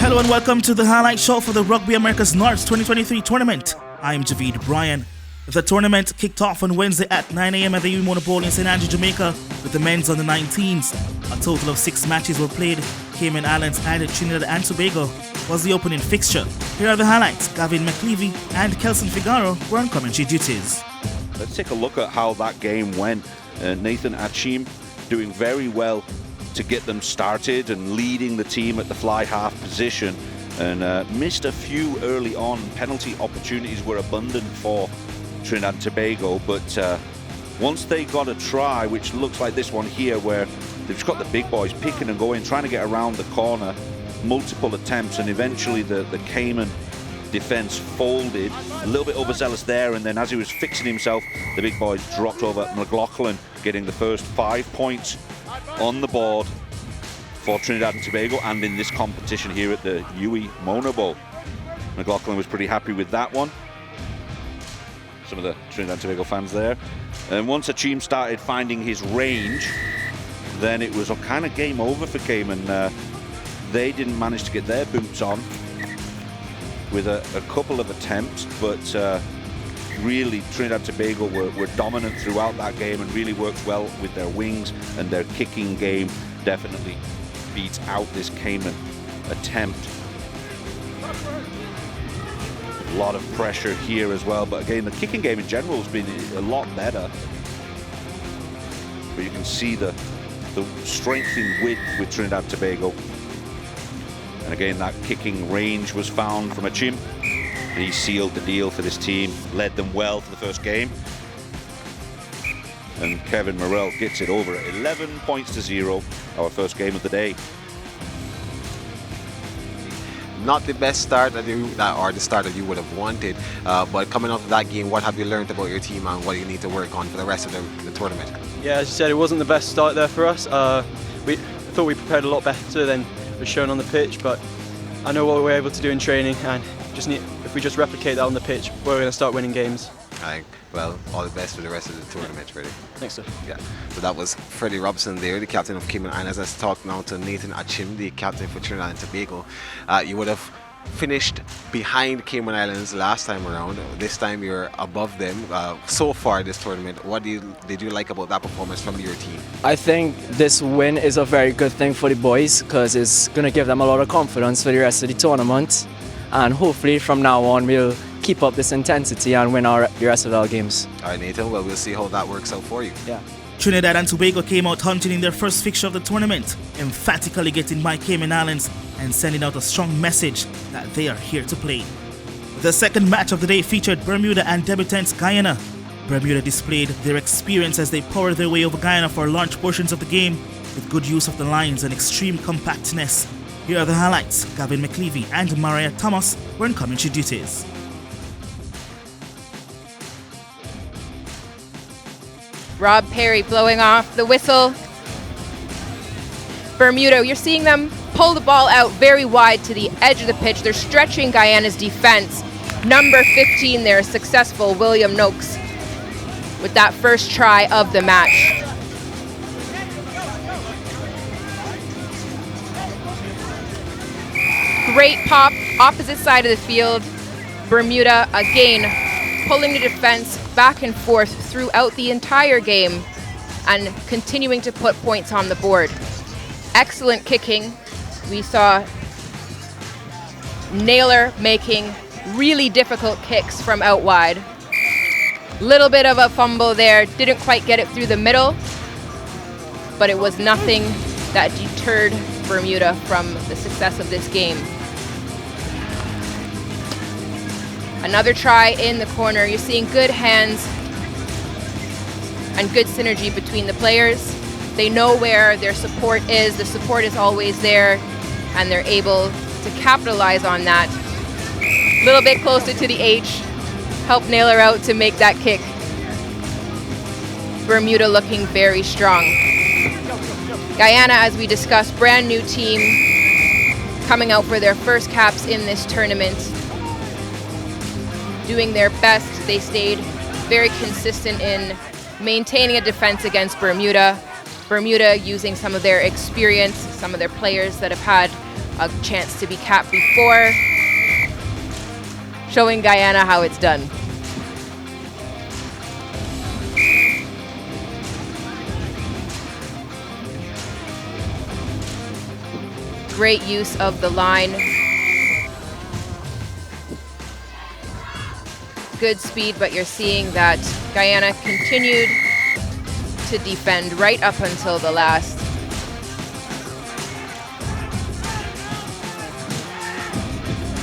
Hello and welcome to the highlight show for the Rugby Americas North 2023 tournament. I'm Javid Bryan. The tournament kicked off on Wednesday at 9 a.m. at the Mona Bowl in St. Andrew, Jamaica, with the men's under 19s. A total of 6 matches were played. Cayman Islands and Trinidad and Tobago was the opening fixture. Here are the highlights. Gavin McLeavy and Kelson Figaro were on commentary duties. Let's take a look at how that game went. Nathan Achim doing very well to get them started and leading the team at the fly half position, and missed a few early on. Penalty opportunities were abundant for Trinidad and Tobago, but once they got a try, which looks like this one here, where they've just got the big boys picking and going, trying to get around the corner, multiple attempts, and eventually the Cayman defense folded. A little bit overzealous there, and then as he was fixing himself, the big boys dropped over McLaughlin, getting the first 5 points on the board for Trinidad and Tobago, and in this competition here at the Mona Bowl. McLaughlin was pretty happy with that one. Some of the Trinidad and Tobago fans there. And once Achim started finding his range, then it was a kind of game over for Cayman. They didn't manage to get their boots on with a couple of attempts, but really Trinidad and Tobago were dominant throughout that game and really worked well with their wings, and their kicking game definitely beats out this Cayman attempt. A lot of pressure here as well, but again the kicking game in general has been a lot better. But you can see the strength in width with Trinidad and Tobago. And again, that kicking range was found from Achim. He sealed the deal for this team, led them well for the first game. And Kevin Morrell gets it over at 11 points to 0, our first game of the day. Not the best start or the start that you would have wanted, but coming out of that game, what have you learned about your team and what you need to work on for the rest of the tournament? Yeah, as you said, it wasn't the best start there for us. I thought we prepared a lot better than was shown on the pitch, but I know what we're able to do in training, and if we just replicate that on the pitch, we're going to start winning games. Well, all the best for the rest of the tournament, Freddie. Thanks, sir. Yeah. So that was Freddie Robson there, the captain of Cayman Islands. Let's talk now to Nathan Achim, the captain for Trinidad and Tobago. You would have finished behind Cayman Islands last time around. This time you're above them. So far this tournament, what did you like about that performance from your team? I think this win is a very good thing for the boys, because it's going to give them a lot of confidence for the rest of the tournament, and hopefully from now on we'll keep up this intensity and win the rest of our games. All right, Nathan, well, we'll see how that works out for you. Yeah. Trinidad and Tobago came out hunting in their first fixture of the tournament, emphatically getting by Cayman Islands and sending out a strong message that they are here to play. The second match of the day featured Bermuda and debutants Guyana. Bermuda displayed their experience as they powered their way over Guyana for large portions of the game with good use of the lines and extreme compactness. Here are the highlights. Gavin McLeavy and Mariah Thomas were in commentary duties. Rob Perry blowing off the whistle. Bermuda, you're seeing them pull the ball out very wide to the edge of the pitch. They're stretching Guyana's defense. Number 15 there, successful, William Noakes, with that first try of the match. Great pop, opposite side of the field. Bermuda again pulling the defense back and forth throughout the entire game and continuing to put points on the board. Excellent kicking. We saw Naylor making really difficult kicks from out wide. Little bit of a fumble there, didn't quite get it through the middle, but it was nothing that deterred Bermuda from the success of this game. Another try in the corner. You're seeing good hands and good synergy between the players. They know where their support is. The support is always there, and they're able to capitalize on that. A little bit closer to the H. Help Naylor out to make that kick. Bermuda looking very strong. Guyana, as we discussed, brand new team coming out for their first caps in this tournament. Doing their best. They stayed very consistent in maintaining a defense against Bermuda. Bermuda using some of their experience, some of their players that have had a chance to be capped before, showing Guyana how it's done. Great use of the line. Good speed, but you're seeing that Guyana continued to defend right up until the last.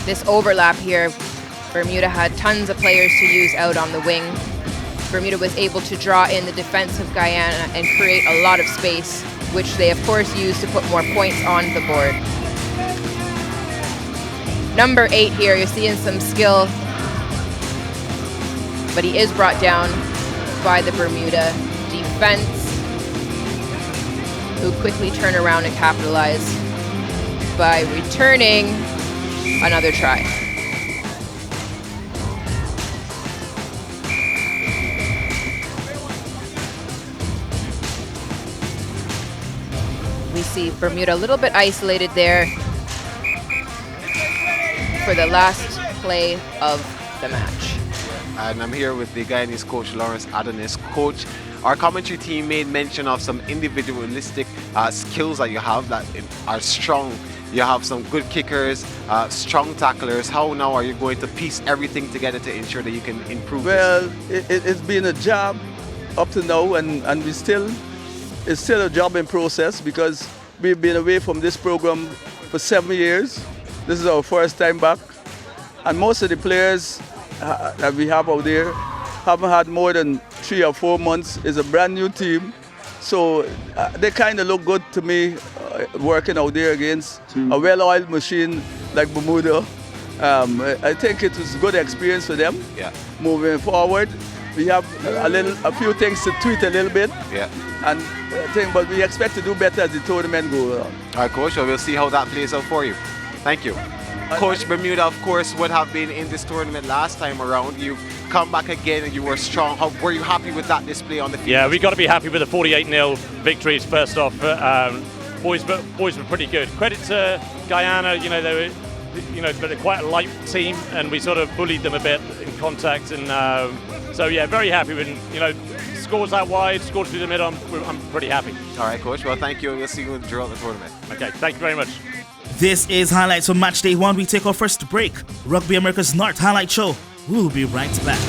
This overlap here, Bermuda had tons of players to use out on the wing. Bermuda was able to draw in the defense of Guyana and create a lot of space, which they of course used to put more points on the board. Number 8 here, you're seeing some skill, but he is brought down by the Bermuda defense, who quickly turn around and capitalize by returning another try. We see Bermuda a little bit isolated there for the last play of the match. And I'm here with the Guyanese coach, Lawrence Adonis. Coach, our commentary team made mention of some individualistic skills that you have that are strong. You have some good kickers, strong tacklers. How now are you going to piece everything together to ensure that you can improve Well, this? it's been a job up to now, and it's still a job in process because we've been away from this program for 7 years. This is our first time back, and most of the players that we have out there haven't had more than 3 or 4 months. It's a brand new team, so they kind of look good to me working out there against a well-oiled machine like Bermuda. I think it was a good experience for them. Yeah. Moving forward, we have a few things to tweak a little bit. Yeah. And but we expect to do better as the tournament goes on. All right, Coach, so we'll see how that plays out for you. Thank you. Coach, Bermuda, of course, would have been in this tournament last time around. You've come back again and you were strong. Were you happy with that display on the field? Yeah, we got to be happy with the 48-0 victories first off. Boys were pretty good. Credit to Guyana, they were, they're quite a light team, and we sort of bullied them a bit in contact. And so yeah, very happy with scores out wide, scores through the mid. I'm pretty happy. All right, Coach. Well, thank you. We'll see you throughout the tournament. Okay, thank you very much. This is highlights from match day 1. We take our first break. Rugby Americas North Highlight Show. We'll be right back.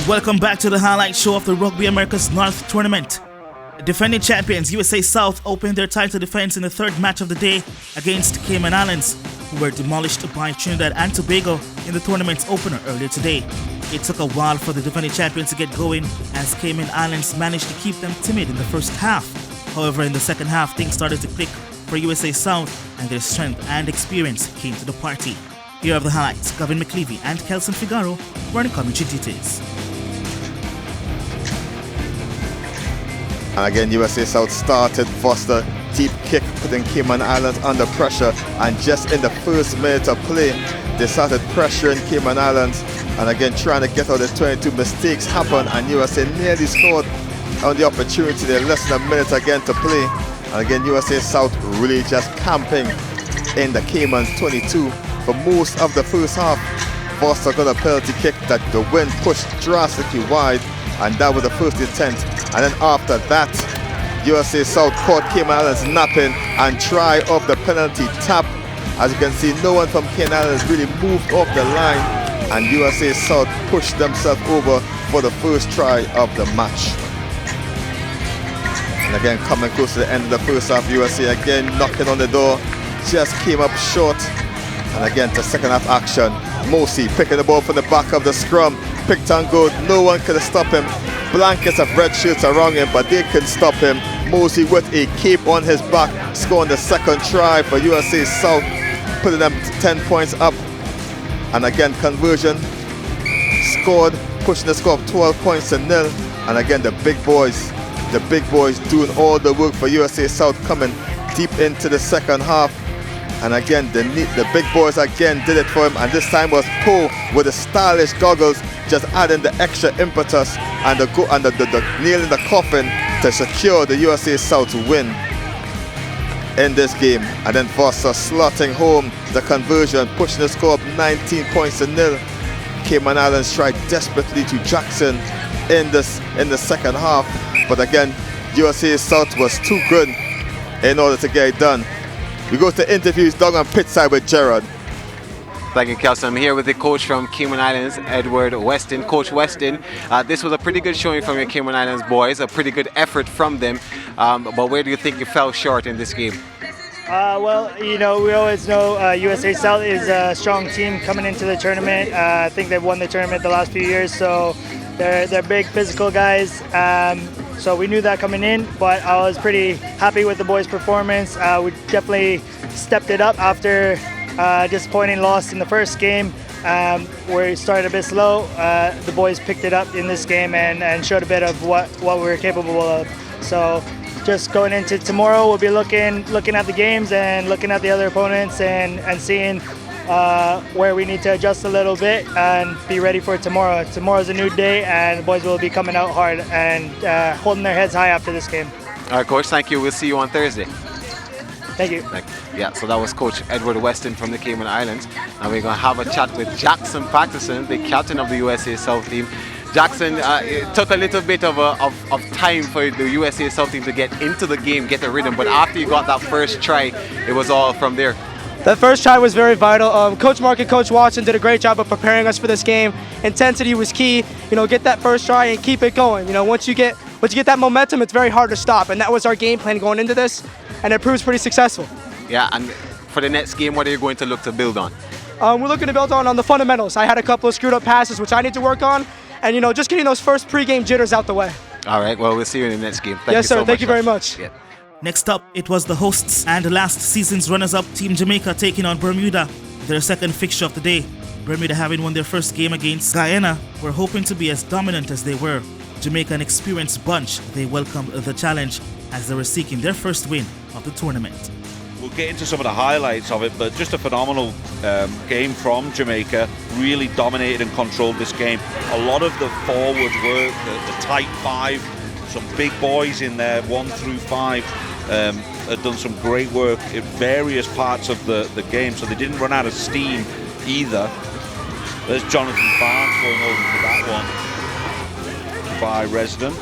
Welcome back to the highlight show of the Rugby Americas North Tournament. Defending champions USA South opened their title defense in the third match of the day against Cayman Islands, who were demolished by Trinidad and Tobago in the tournament's opener earlier today. It took a while for the defending champions to get going, as Cayman Islands managed to keep them timid in the first half. However, in the second half, things started to click for USA South, and their strength and experience came to the party. Here are the highlights. Gavin McLeavy and Kelson Figaro were in commentary details. And again, USA South started Foster, deep kick, putting Cayman Islands under pressure. And just in the first minute of play, they started pressuring Cayman Islands. And again, trying to get out the 22 mistakes happened, and USA nearly scored on the opportunity. There less than a minute again to play. And again, USA South really just camping in the Cayman's 22 for most of the first half. Foster got a penalty kick that the wind pushed drastically wide, and that was the first intent. And then after that, USA South caught Cayman Islands napping and try off the penalty tap. As you can see, no one from Cayman Islands really moved off the line, and USA South pushed themselves over for the first try of the match. And again, coming close to the end of the first half, USA again knocking on the door, just came up short. And again, to second half action, Mosi picking the ball from the back of the scrum, picked and good, no one could stop him. Blankets of red shirts around him, but they couldn't stop him. Mosi with a cape on his back, scoring the second try for USA South, putting them 10 points up. And again, conversion scored, pushing the score up 12 points to 0. And again, the big boys doing all the work for USA South, coming deep into the second half. And again, the big boys again did it for him, and this time was Poe with the stylish goggles, just adding the extra impetus and the nail in the coffin to secure the USA South win in this game. And then Foster slotting home the conversion, pushing the score up 19 points to 0. Cayman Islands tried desperately to Jackson in the second half, but again, USA South was too good in order to get it done. We go to interviews down on pit side with Gerard. Thank you, Kelson. I'm here with the coach from Cayman Islands, Edward Weston. Coach Weston, this was a pretty good showing from your Cayman Islands boys, a pretty good effort from them. But where do you think you fell short in this game? Well, you know, we always know USA South is a strong team coming into the tournament. I think they've won the tournament the last few years, so they're big physical guys. So we knew that coming in, but I was pretty happy with the boys' performance. We definitely stepped it up after a disappointing loss in the first game, where it started a bit slow. The boys picked it up in this game and showed a bit of what we were capable of. So just going into tomorrow, we'll be looking at the games and looking at the other opponents and seeing where we need to adjust a little bit and be ready for tomorrow. Tomorrow's a new day, and the boys will be coming out hard and holding their heads high after this game. All right, Coach, thank you. We'll see you on Thursday. Thank you. Yeah, so that was Coach Edward Weston from the Cayman Islands. And we're going to have a chat with Jackson Patterson, the captain of the USA South team. Jackson, it took a little bit of time for the USA South team to get into the game, get the rhythm, but after you got that first try, it was all from there. That first try was very vital. Coach Mark and Coach Watson did a great job of preparing us for this game. Intensity was key. You know, get that first try and keep it going. You know, once you get that momentum, it's very hard to stop, and that was our game plan going into this, and it proves pretty successful. Yeah, and for the next game, what are you going to look to build on? We're looking to build on the fundamentals. I had a couple of screwed up passes, which I need to work on, and you know, just getting those first pre-game jitters out the way. All right, well, we'll see you in the next game. Thank yes, you sir. so Thank much, you very much. Yeah. Next up, it was the hosts and last season's runners-up Team Jamaica taking on Bermuda, their second fixture of the day. Bermuda, having won their first game against Guyana, were hoping to be as dominant as they were. Jamaica, an experienced bunch, they welcomed the challenge as they were seeking their first win of the tournament. We'll get into some of the highlights of it, but just a phenomenal game from Jamaica. Really dominated and controlled this game. A lot of the forward work, the tight five, some big boys in there, 1 through 5, had done some great work in various parts of the game, so they didn't run out of steam either. There's Jonathan Barnes going over to that one by Resident.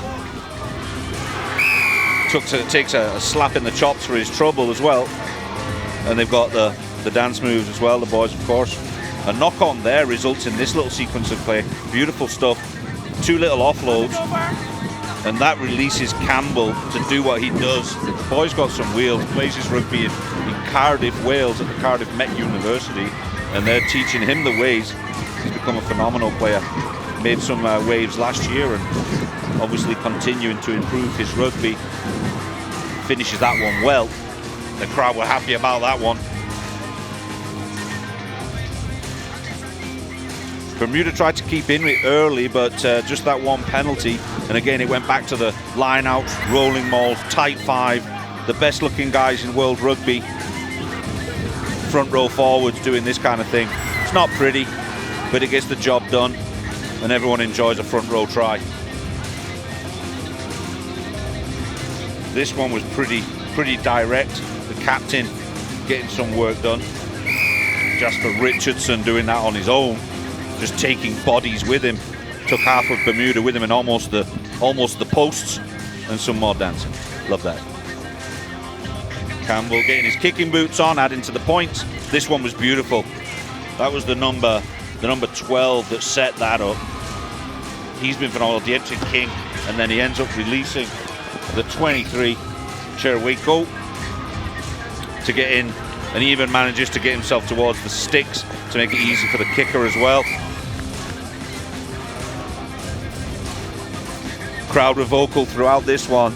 Takes a slap in the chops for his trouble as well. And they've got the dance moves as well, the boys, of course. A knock on there results in this little sequence of play. Beautiful stuff. 2 little offloads. And that releases Campbell to do what he does. The boy's got some wheels, plays his rugby in Cardiff, Wales at the Cardiff Met University, and they're teaching him the ways. He's become a phenomenal player. Made some waves last year and obviously continuing to improve his rugby. Finishes that one well. The crowd were happy about that one. Bermuda tried to keep in it early, but just that one penalty. And again, it went back to the line out, rolling mauls, tight 5, the best looking guys in world rugby. Front row forwards doing this kind of thing. It's not pretty, but it gets the job done, and everyone enjoys a front row try. This one was pretty direct. The captain getting some work done. Jasper Richardson doing that on his own, just taking bodies with him. Took half of Bermuda with him and almost the posts, and some more dancing. Love that. Campbell getting his kicking boots on, adding to the points. This one was beautiful. That was the number 12 that set that up. He's been phenomenal, Dietrich King, and then he ends up releasing the 23, Cherweko, to get in, and he even manages to get himself towards the sticks to make it easy for the kicker as well. Crowd were vocal throughout this one,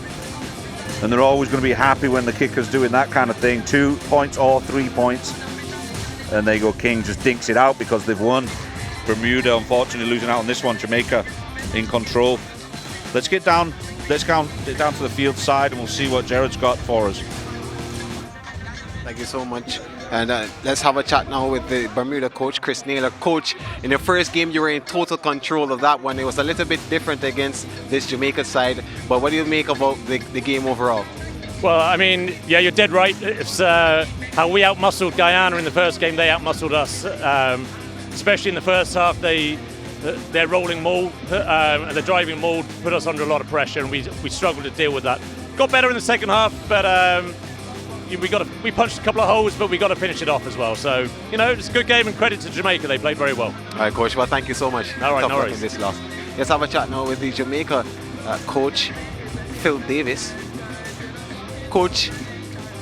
and they're always going to be happy when the kicker's doing that kind of thing. 2 points or 3 points. and there you go, King just dinks it out because they've won. Bermuda unfortunately losing out on this one. Jamaica in control. Let's get down to the field side and we'll see what Jared's got for us. Thank you so much. And let's have a chat now with the Bermuda coach, Chris Naylor. Coach, in your first game, you were in total control of that one. It was a little bit different against this Jamaica side, but what do you make about the game overall? Well, I mean, yeah, you're dead right. It's how we outmuscled Guyana in the first game. They outmuscled us, especially in the first half. Their rolling maul and the driving maul put us under a lot of pressure, and we struggled to deal with that. Got better in the second half, but we punched a couple of holes, but we got to finish it off as well. So, you know, it's a good game, and credit to Jamaica. They played very well. All right, Coach. Well, thank you so much. All right, Tough no luck worries. in this loss. Let's have a chat now with the Jamaica coach, Phil Davis. Coach,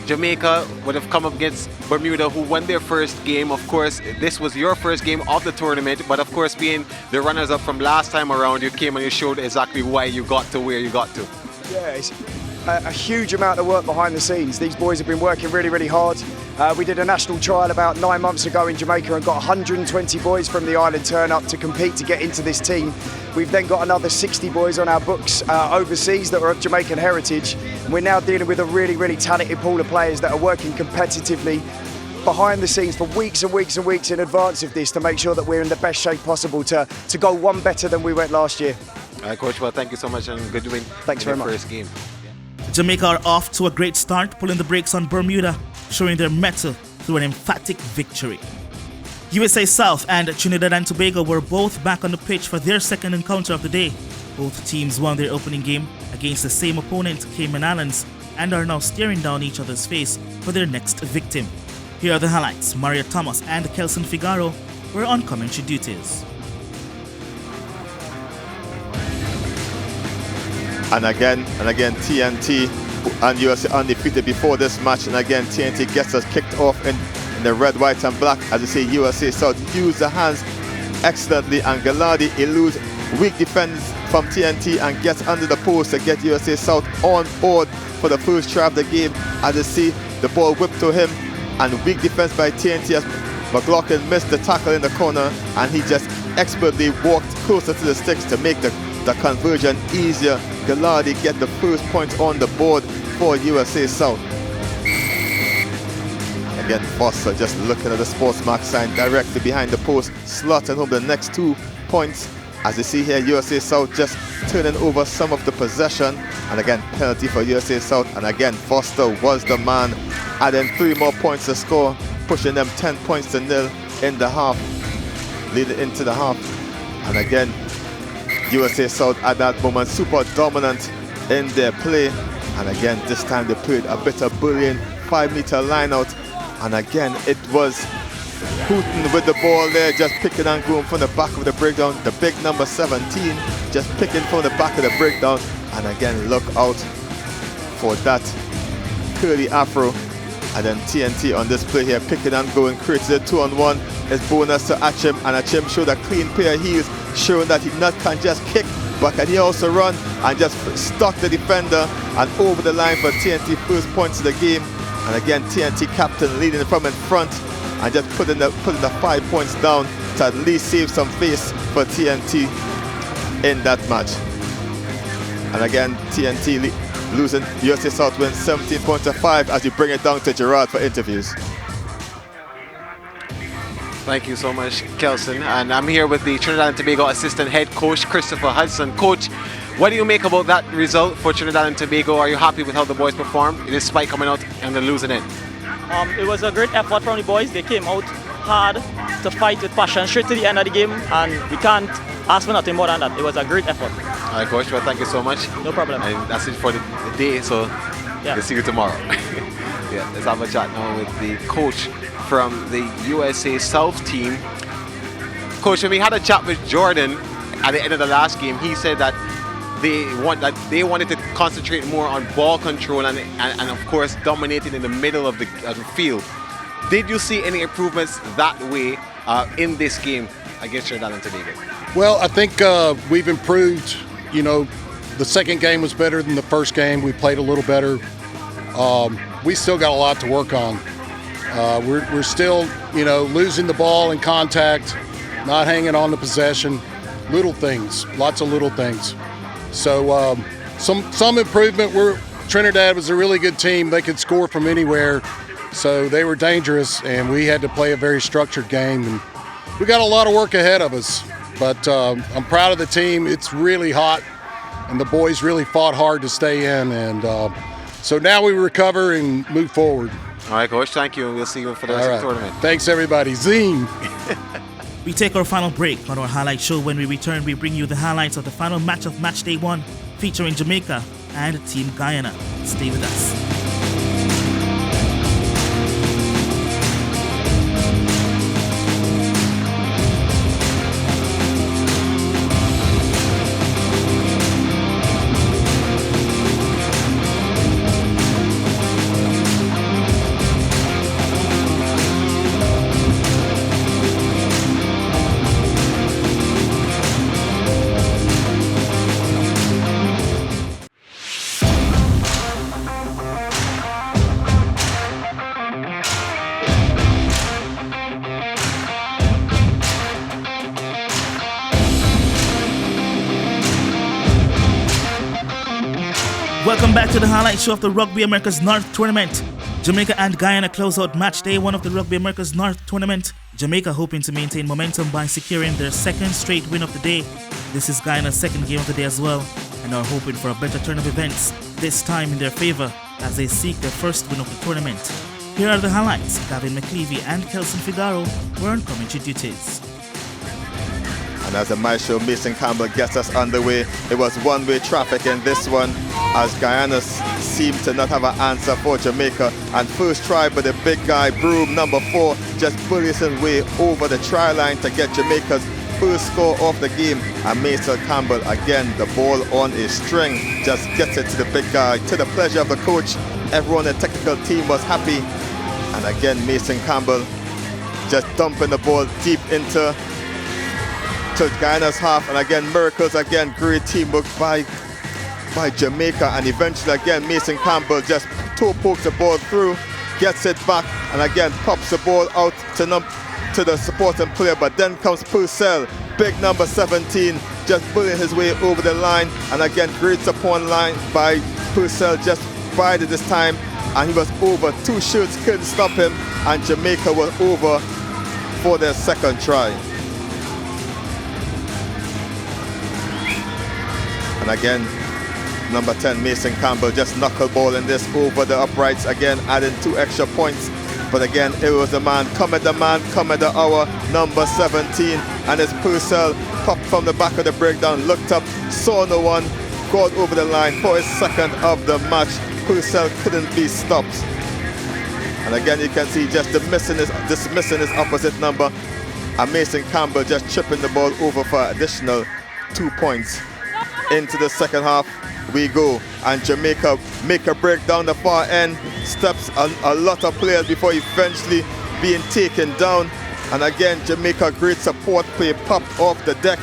Jamaica would have come up against Bermuda, who won their first game. Of course, this was your first game of the tournament, but of course, being the runners-up from last time around, you came and you showed exactly why you got to where you got to. Yeah, it's a huge amount of work behind the scenes. These boys have been working really, really hard. We did a national trial about 9 months ago in Jamaica and got 120 boys from the island turn up to compete to get into this team. We've then got another 60 boys on our books overseas that are of Jamaican heritage. And we're now dealing with a really, really talented pool of players that are working competitively behind the scenes for weeks and weeks and weeks in advance of this to make sure that we're in the best shape possible to go one better than we went last year. All right, Coach, well, thank you so much and good win. Thanks very much. First game. Jamaica are off to a great start, pulling the brakes on Bermuda, showing their mettle through an emphatic victory. USA South and Trinidad and Tobago were both back on the pitch for their second encounter of the day. Both teams won their opening game against the same opponent, Cayman Islands, and are now staring down each other's face for their next victim. Here are the highlights. Maria Thomas and Kelson Figaro were on commentary duties. And again, TNT and USA undefeated before this match. And again, TNT gets us kicked off in the red, white and black. As you see, USA South use the hands excellently. And Gallardi eludes weak defense from TNT and gets under the post to get USA South on board for the first try of the game. As you see, the ball whipped to him. And weak defense by TNT as McLaughlin missed the tackle in the corner. And he just expertly walked closer to the sticks to make the conversion easier. Gallardi get the first point on the board for USA South. Again, Foster just looking at the SportsMax sign directly behind the post, slotting home the next 2 points. As you see here, USA South just turning over some of the possession. And again, penalty for USA South. And again, Foster was the man, adding 3 more points to score, pushing them 10 points to 0 in the half, leading into the half. And again, USA South at that moment super dominant in their play, and again this time they played a bit of bullying 5-meter line out, and again it was Hooten with the ball there, just picking and going from the back of the breakdown. The big number 17 just picking from the back of the breakdown, and again look out for that curly afro. And then TNT on this play here, picking and going, creates a 2-on-1. It's bonus to Achim, and Achim showed a clean pair of heels, showing that he not can just kick, but can he also run and just stuck the defender and over the line for TNT first points of the game. And again, TNT captain leading from in front and just putting the 5 points down to at least save some face for TNT in that match. And again, TNT losing. USA South wins 17 points to 5 as you bring it down to Gerard for interviews. Thank you so much, Kelson. And I'm here with the Trinidad and Tobago assistant head coach, Christopher Hudson. Coach, what do you make about that result for Trinidad and Tobago? Are you happy with how the boys performed despite coming out and then losing it? It was a great effort from the boys. They came out hard to fight with passion straight to the end of the game, and we can't ask for nothing more than that. It was a great effort. All right, Coach. Well, thank you so much. No problem. And that's it for the day, so yeah. We'll see you tomorrow. Yeah, let's have a chat now with the coach from the USA South team. Coach, when we had a chat with Jordan at the end of the last game, he said that they wanted to concentrate more on ball control and of course dominating in the middle of the field. Did you see any improvements that way in this game against Trinidad and Tobago? Well, I think we've improved. You know, the second game was better than the first game. We played a little better. We still got a lot to work on. We're still, losing the ball in contact, not hanging on the possession. Little things, lots of little things. So some improvement. Trinidad was a really good team. They could score from anywhere, so they were dangerous, and we had to play a very structured game. And we got a lot of work ahead of us, but I'm proud of the team. It's really hot, and the boys really fought hard to stay in, and so now we recover and move forward. All right, Coach, thank you, and we'll see you for the rest of the tournament. Thanks, everybody. Zine. We take our final break. On our highlight show, when we return, we bring you the highlights of the final match of match day 1, featuring Jamaica and Team Guyana. Stay with us. Welcome back to the highlight show of the Rugby Americas North Tournament. Jamaica and Guyana close out match day 1 of the Rugby Americas North Tournament. Jamaica hoping to maintain momentum by securing their second straight win of the day. This is Guyana's second game of the day as well, and are hoping for a better turn of events, this time in their favour, as they seek their first win of the tournament. Here are the highlights. Gavin McLeavy and Kelson Figaro were on commentary duties. And as the match show, Mason Campbell gets us underway. It was one-way traffic in this one, as Guyana seemed to not have an answer for Jamaica. And first try by the big guy, Broom, number 4, just bullies his way over the try line to get Jamaica's first score of the game. And Mason Campbell, again, the ball on a string, just gets it to the big guy, to the pleasure of the coach. Everyone in the technical team was happy. And again, Mason Campbell just dumping the ball deep into Guyana's half, and again miracles, again great teamwork by Jamaica, and eventually again Mason Campbell just toe pokes the ball through, gets it back, and again pops the ball out to the supporting player, but then comes Purcell, big number 17, just bullying his way over the line, and again great support line by Purcell, just provided this time, and he was over. 2 shoots couldn't stop him, and Jamaica was over for their second try. And again, number 10, Mason Campbell, just knuckleballing this over the uprights, again adding 2 extra points. But again, it was the man, come at the hour, number 17, and it's Purcell, popped from the back of the breakdown, looked up, saw no one, got over the line for his second of the match. Purcell couldn't be stopped. And again, you can see just dismissing his opposite number, and Mason Campbell just chipping the ball over for additional 2 points. Into the second half we go, and Jamaica make a break down the far end, steps a lot of players before eventually being taken down. And again, Jamaica, great support play, popped off the deck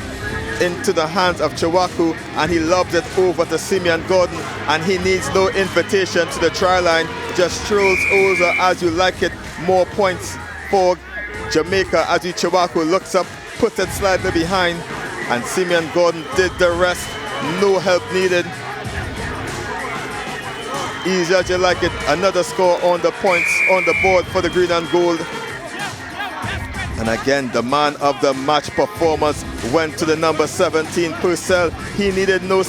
into the hands of Chiwaku, and he lobs it over to Simeon Gordon, and he needs no invitation to the try line, just strolls over as you like it. More points for Jamaica as Chiwaku looks up, puts it slightly behind, and Simeon Gordon did the rest. No help needed. Easy as you like it. Another score on the points on the board for the green and gold. And again, the man of the match performance went to the number 17, Purcell. He needed no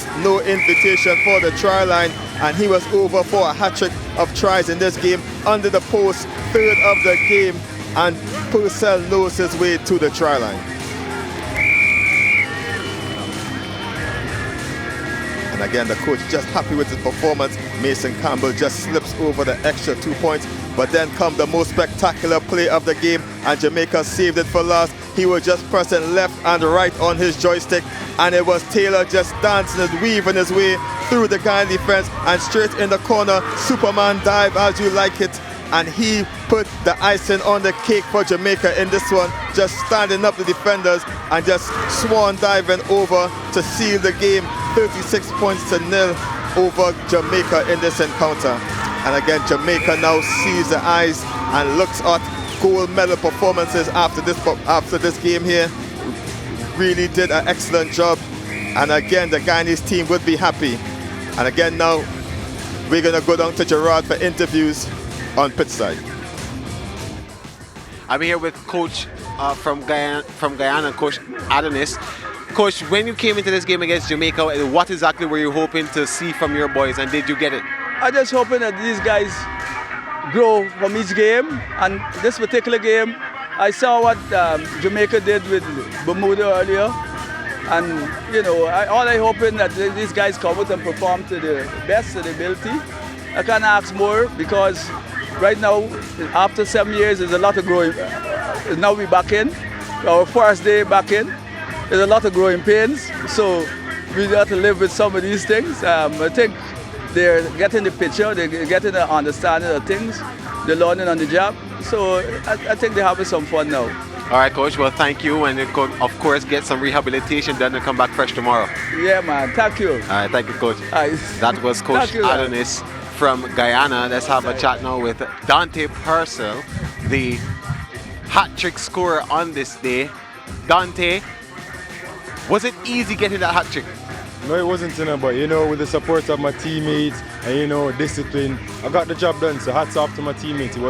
invitation for the try line, and he was over for a hat-trick of tries in this game, under the post, 3rd of the game, and Purcell knows his way to the try line. And again, the coach just happy with his performance. Mason Campbell just slips over the extra 2 points. But then come the most spectacular play of the game, and Jamaica saved it for last. He was just pressing left and right on his joystick, and it was Taylor just dancing and weaving his way through the Guyana defense and straight in the corner. Superman dive as you like it. And he put the icing on the cake for Jamaica in this one, just standing up the defenders and just swan diving over to seal the game. 36 points to 0 over Jamaica in this encounter. And again, Jamaica now sees the eyes and looks at gold medal performances after this game here. Really did an excellent job, and again the Guyanese team would be happy. And again now we're going to go down to Gerard for interviews on pitch side. I'm here with Coach from Guyana, Coach Adonis. Coach, when you came into this game against Jamaica, what exactly were you hoping to see from your boys, and did you get it? I'm just hoping that these guys grow from each game, and this particular game, I saw what Jamaica did with Bermuda earlier, and you know, all I hoping that these guys come out and perform to the best of their ability. I can't ask more because right now, after 7 years, there's a lot of growing. Now we're back in, our first day back in. There's a lot of growing pains, so we got to live with some of these things. I think they're getting the picture, they're getting the understanding of things, they're learning on the job. So I think they're having some fun now. All right, Coach. Well, thank you, and you could, of course, get some rehabilitation done and come back fresh tomorrow. Yeah, man. Thank you. All right, thank you, Coach. That was Coach Adonis from Guyana. Let's have a chat now with Dante Purcell, the hat-trick scorer on this day. Dante, was it easy getting that hat-trick? No, it wasn't, but with the support of my teammates and discipline, I got the job done. So hats off to my teammates. It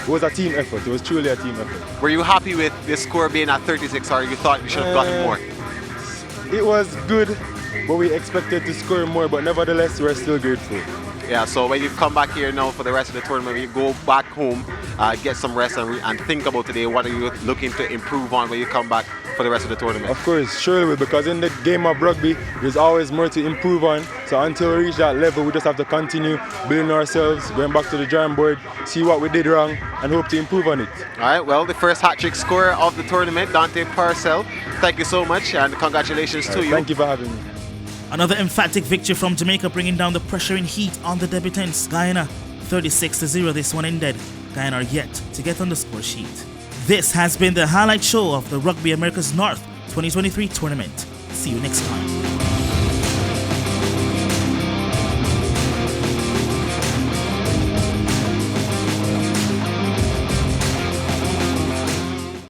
was a team effort. It was truly a team effort. Were you happy with the score being at 36, or you thought you should have gotten more? It was good, but we expected to score more. But nevertheless, we're still grateful. Yeah. So when you come back here now for the rest of the tournament, you go back home, get some rest, and think about today. What are you looking to improve on when you come back for the rest of the tournament? Of course, surely, because in the game of rugby, there's always more to improve on. So until we reach that level, we just have to continue building ourselves, going back to the drawing board, see what we did wrong, and hope to improve on it. All right, well, the first hat-trick scorer of the tournament, Dante Purcell. Thank you so much, and congratulations to you. Thank you for having me. Another emphatic victory from Jamaica, bringing down the pressure and heat on the debutants. Guyana, 36-0 this one ended. Guyana are yet to get on the score sheet. This has been the highlight show of the Rugby Americas North 2023 tournament. See you next time.